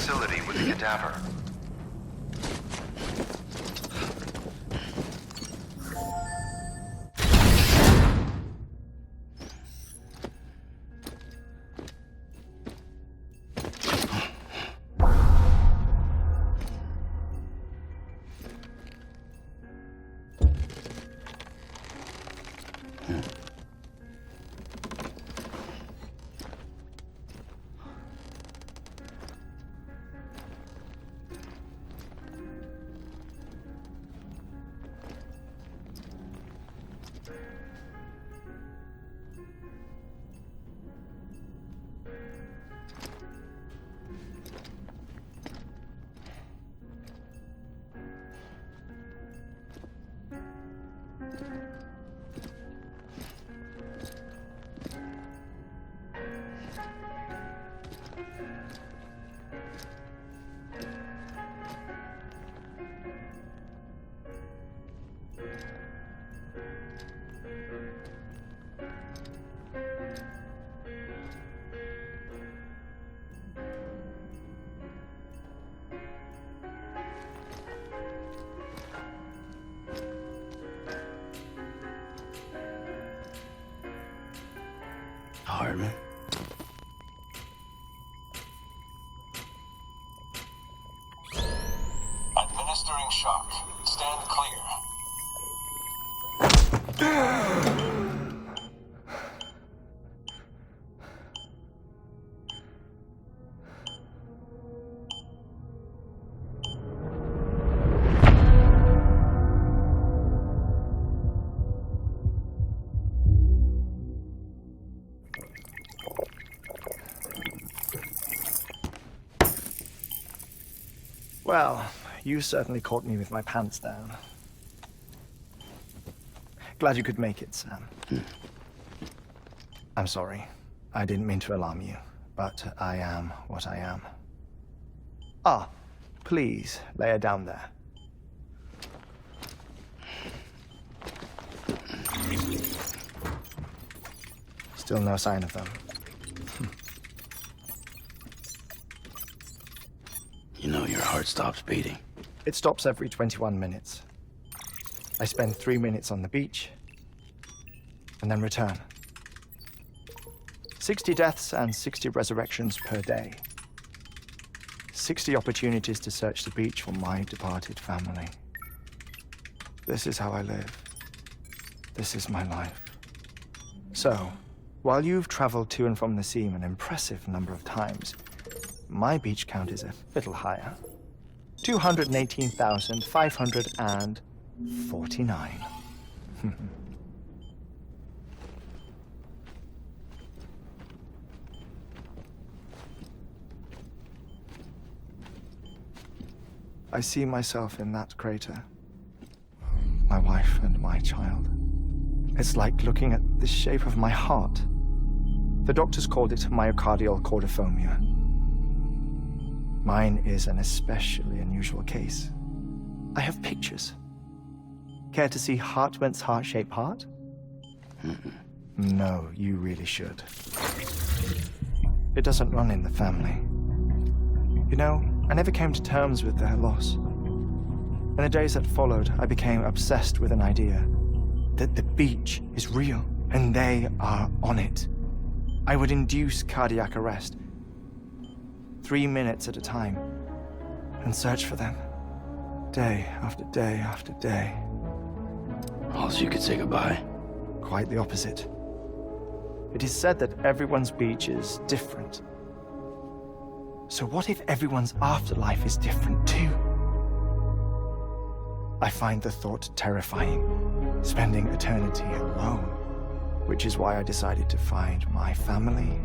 facility with the cadaver. Heartman. Administering shock. Stand clear. Well, you certainly caught me with my pants down. Glad you could make it, Sam. I'm sorry. I didn't mean to alarm you, but I am what I am. Ah, please, lay her down there. Still no sign of them. You know, your heart stops beating. It stops every 21 minutes. I spend 3 minutes on the beach, and then return. 60 deaths and 60 resurrections per day. 60 opportunities to search the beach for my departed family. This is how I live. This is my life. So, while you've traveled to and from the sea an impressive number of times, my beach count is a little higher. 218,549. I see myself in that crater. My wife and my child. It's like looking at the shape of my heart. The doctors called it myocardial cordiformia. Mine is an especially unusual case. I have pictures. Care to see Heartman's heart-shaped heart? No, you really should. It doesn't run in the family. You know, I never came to terms with their loss. In the days that followed, I became obsessed with an idea that the beach is real and they are on it. I would induce cardiac arrest, 3 minutes at a time, and search for them, day after day after day. Also, you could say goodbye. Quite the opposite. It is said that everyone's beach is different. So what if everyone's afterlife is different too? I find the thought terrifying, spending eternity alone, which is why I decided to find my family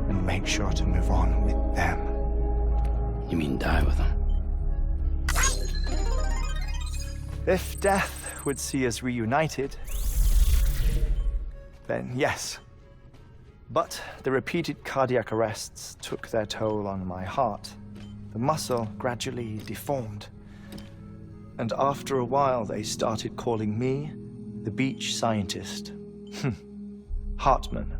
and make sure to move on with them. You mean die with them? If death would see us reunited, then yes. But the repeated cardiac arrests took their toll on my heart. The muscle gradually deformed. And after a while, they started calling me the beach scientist. Heartman.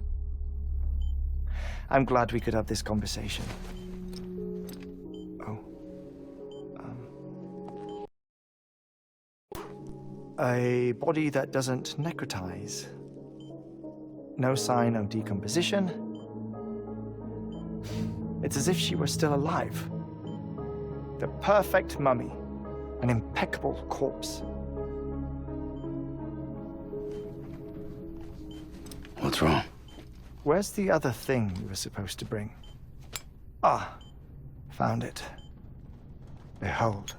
I'm glad we could have this conversation. A body that doesn't necrotize. No sign of decomposition. It's as if she were still alive. The perfect mummy. An impeccable corpse. What's wrong? Where's the other thing you were supposed to bring? Ah, found it. Behold.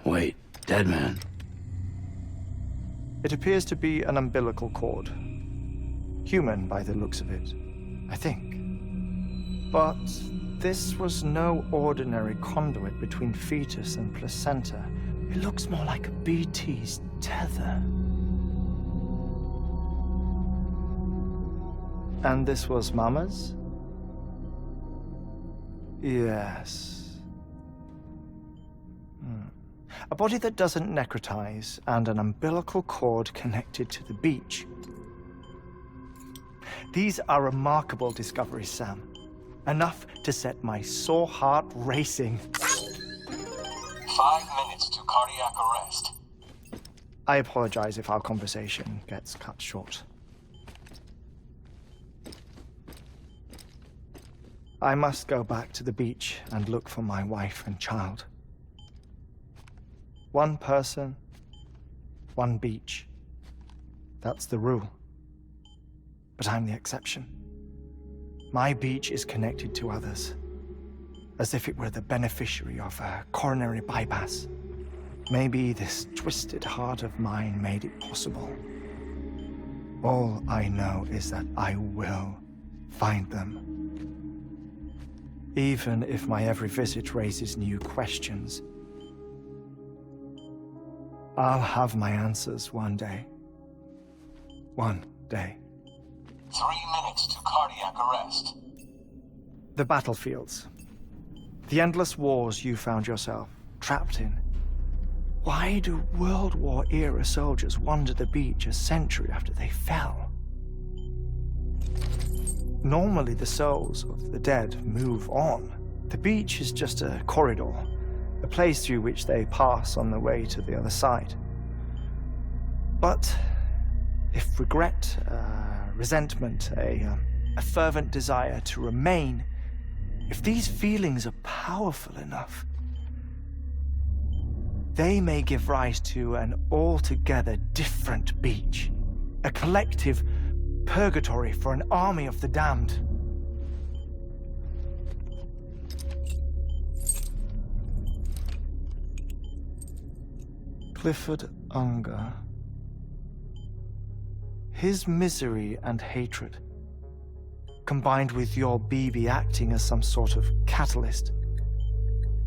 Wait, dead man. It appears to be an umbilical cord. Human by the looks of it, I think. But this was no ordinary conduit between fetus and placenta. It looks more like a BT's tether. And this was Mama's? Yes. A body that doesn't necrotize and an umbilical cord connected to the beach. These are remarkable discoveries, Sam. Enough to set my sore heart racing. 5 minutes to cardiac arrest. I apologize if our conversation gets cut short. I must go back to the beach and look for my wife and child. One person, one beach. That's the rule. But I'm the exception. My beach is connected to others, as if it were the beneficiary of a coronary bypass. Maybe this twisted heart of mine made it possible. All I know is that I will find them. Even if my every visit raises new questions. I'll have my answers one day. One day. 3 minutes to cardiac arrest. The battlefields. The endless wars you found yourself trapped in. Why do World War-era soldiers wander the beach a century after they fell? Normally the souls of the dead move on. The beach is just a corridor, a place through which they pass on the way to the other side. But if regret, resentment, a fervent desire to remain, if these feelings are powerful enough, they may give rise to an altogether different beach, a collective purgatory for an army of the damned. Clifford Unger. His misery and hatred, combined with your BB acting as some sort of catalyst,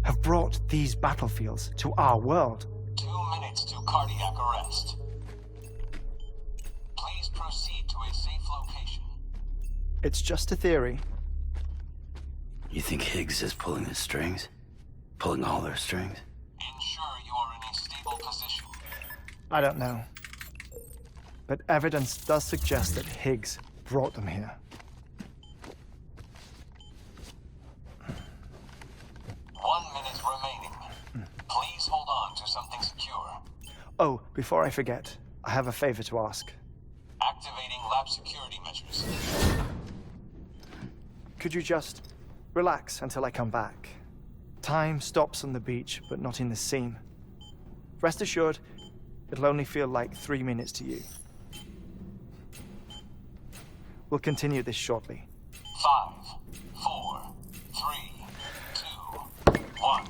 have brought these battlefields to our world. 2 minutes to cardiac arrest. Please proceed to a safe location. It's just a theory. You think Higgs is pulling the strings? Pulling all their strings? Ensure you are in a stable position. I don't know. But evidence does suggest that Higgs brought them here. 1 minute remaining. Please hold on to something secure. Oh, before I forget, I have a favor to ask. Activating lab security measures. Could you just relax until I come back? Time stops on the beach, but not in the scene. Rest assured, it'll only feel like 3 minutes to you. We'll continue this shortly. 5, 4, 3, 2, 1.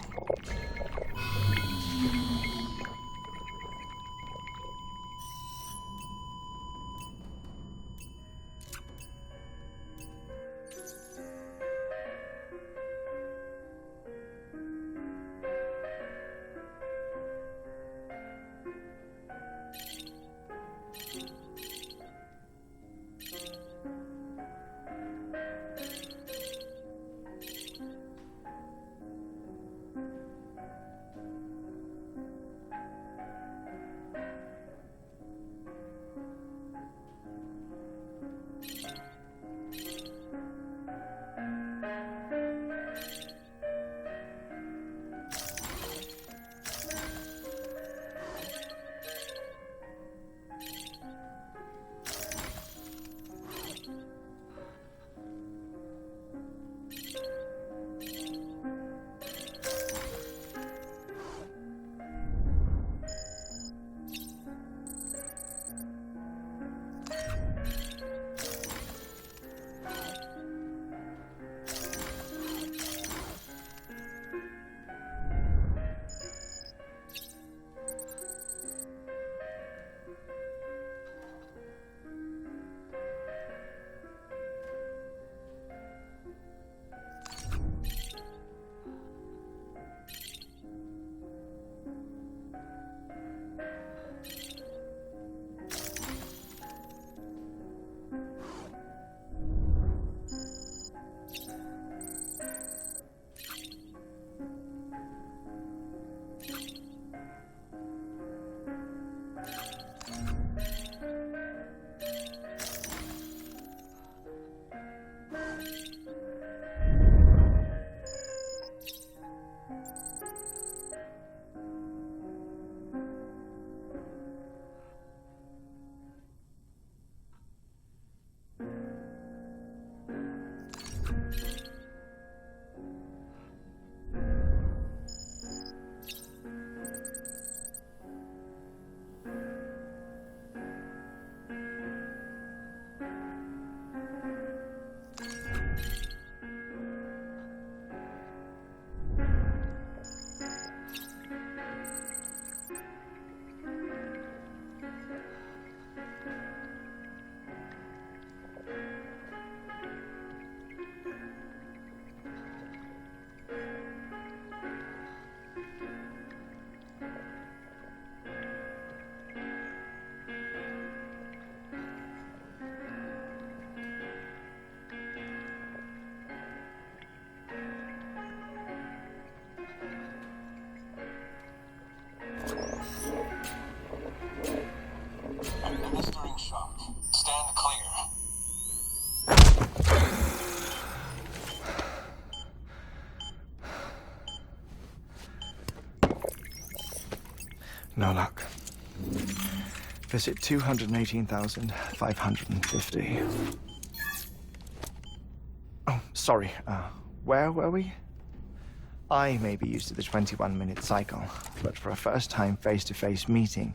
No luck. Visit 218,550. Oh, sorry. Where were we? I may be used to the 21-minute cycle, but for a first-time face-to-face meeting,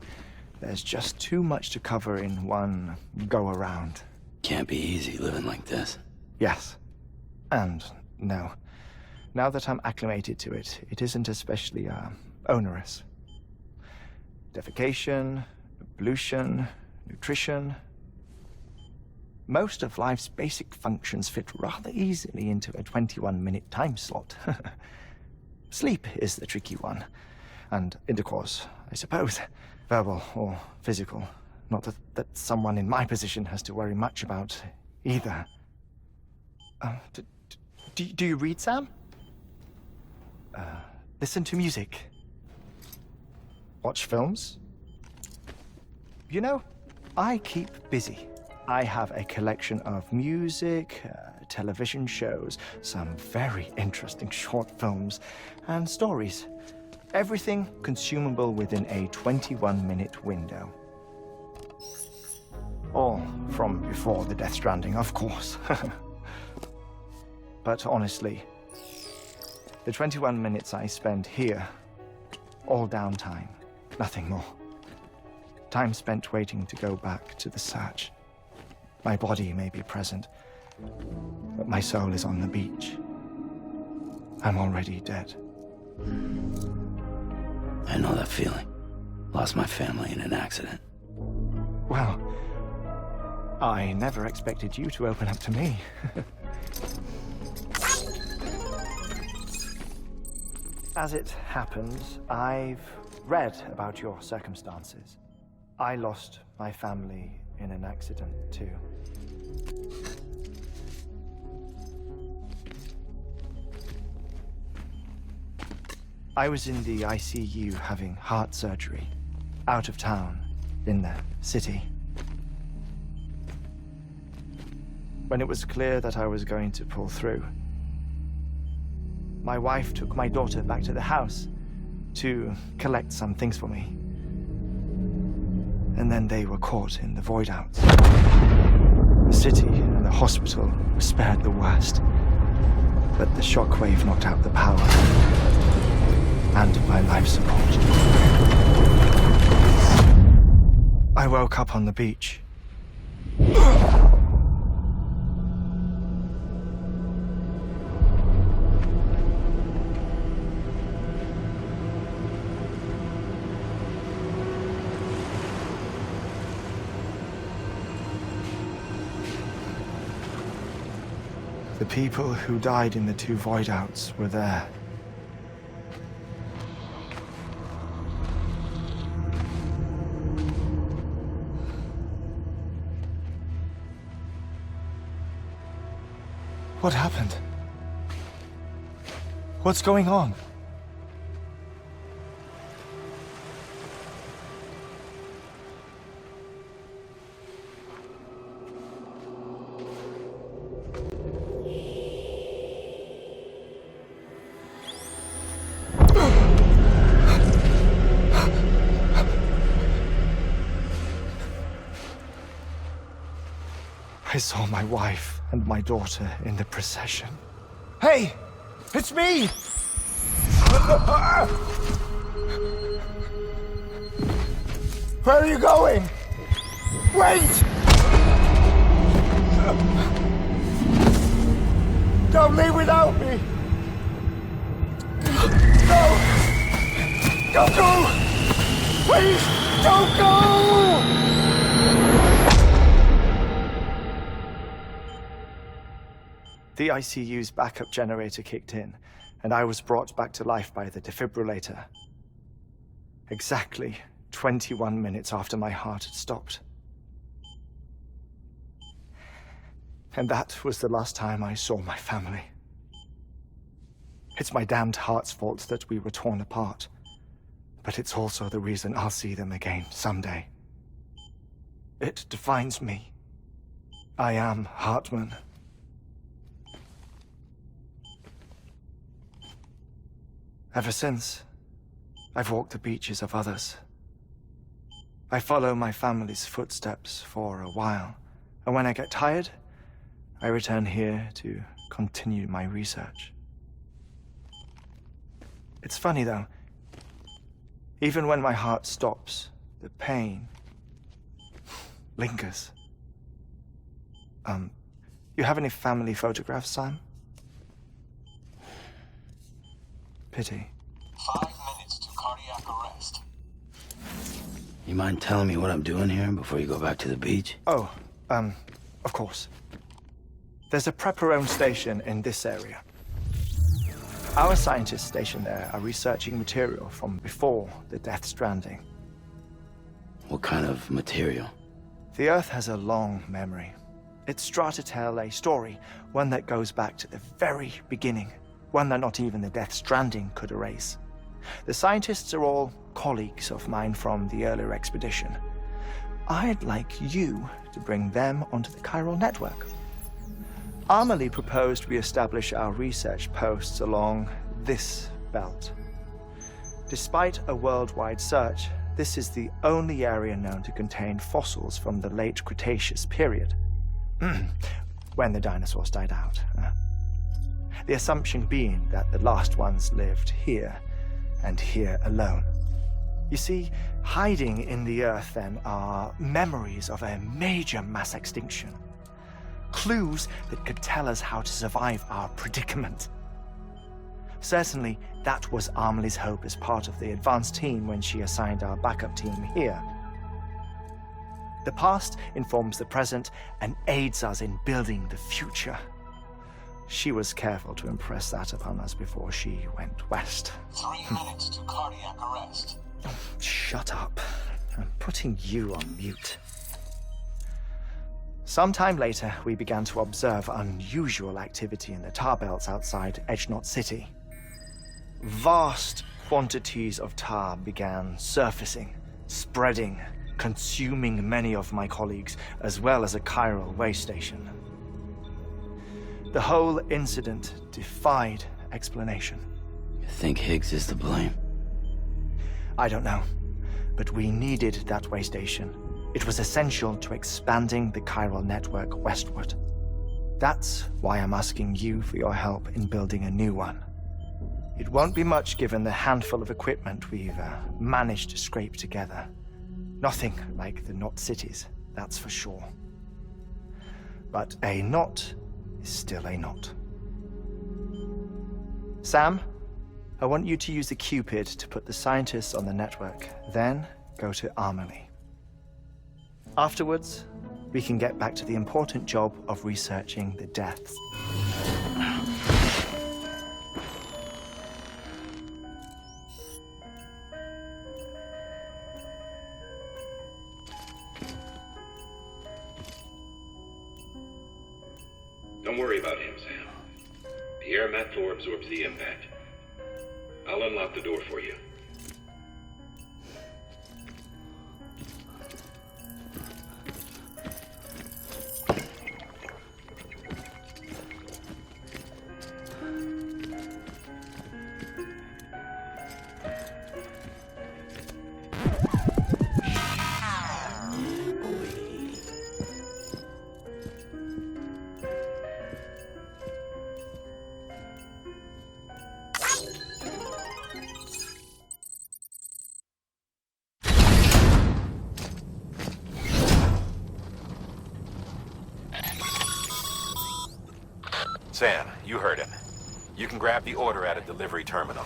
there's just too much to cover in one go-around. Can't be easy living like this. Yes. And no. Now that I'm acclimated to it, it isn't especially, onerous. Defecation, pollution, nutrition. Most of life's basic functions fit rather easily into a 21-minute time slot. Sleep is the tricky one. And intercourse, I suppose. Verbal or physical. Not that someone in my position has to worry much about either. Do you read, Sam? Listen to music. Watch films? You know, I keep busy. I have a collection of music, television shows, some very interesting short films, and stories. Everything consumable within a 21-minute window. All from before the Death Stranding, of course. But honestly, the 21 minutes I spend here, all downtime, nothing more. Time spent waiting to go back to the search. My body may be present, but my soul is on the beach. I'm already dead. I know that feeling. Lost my family in an accident. Well, I never expected you to open up to me. As it happens, I've read about your circumstances. I lost my family in an accident, too. I was in the ICU having heart surgery, out of town, in the city. When it was clear that I was going to pull through, my wife took my daughter back to the house to collect some things for me. And then they were caught in the void outs. The city and the hospital were spared the worst, but the shockwave knocked out the power and my life support. I woke up on the beach. The people who died in the two void outs were there. What happened? What's going on? I saw my wife and my daughter in the procession. Hey! It's me! Where are you going? Wait! Don't leave without me! No! Don't go! Please, don't go! The ICU's backup generator kicked in, and I was brought back to life by the defibrillator. Exactly 21 minutes after my heart had stopped. And that was the last time I saw my family. It's my damned heart's fault that we were torn apart, but it's also the reason I'll see them again someday. It defines me. I am Heartman. Ever since, I've walked the beaches of others, I follow my family's footsteps for a while, and when I get tired, I return here to continue my research. It's funny, though. Even when my heart stops, the pain lingers. You have any family photographs, Sam? Pity. 5 minutes to cardiac arrest. You mind telling me what I'm doing here before you go back to the beach? Oh, of course. There's a Prepperone station in this area. Our scientists stationed there are researching material from before the Death Stranding. What kind of material? The Earth has a long memory. It's trying to tell a story, one that goes back to the very beginning, one that not even the Death Stranding could erase. The scientists are all colleagues of mine from the earlier expedition. I'd like you to bring them onto the chiral network. Amelie proposed we establish our research posts along this belt. Despite a worldwide search, this is the only area known to contain fossils from the late Cretaceous period, when the dinosaurs died out. The assumption being that the last ones lived here, and here alone. You see, hiding in the Earth then are memories of a major mass extinction. Clues that could tell us how to survive our predicament. Certainly, that was Amelie's hope as part of the advanced team when she assigned our backup team here. The past informs the present and aids us in building the future. She was careful to impress that upon us before she went west. 3 minutes to cardiac arrest. Oh, shut up. I'm putting you on mute. Sometime later, we began to observe unusual activity in the tar belts outside Edgenot City. Vast quantities of tar began surfacing, spreading, consuming many of my colleagues, as well as a chiral way station. The whole incident defied explanation. You think Higgs is to blame? I don't know, but we needed that way station. It was essential to expanding the chiral network westward. That's why I'm asking you for your help in building a new one. It won't be much given the handful of equipment we've managed to scrape together. Nothing like the knot cities, that's for sure. But a knot is still a knot. Sam, I want you to use the Cupid to put the scientists on the network, then go to Amelie. Afterwards, we can get back to the important job of researching the deaths. Don't worry about him, Sam. The air mat floor absorbs the impact. I'll unlock the door for you. Sam, you heard him. You can grab the order at a delivery terminal.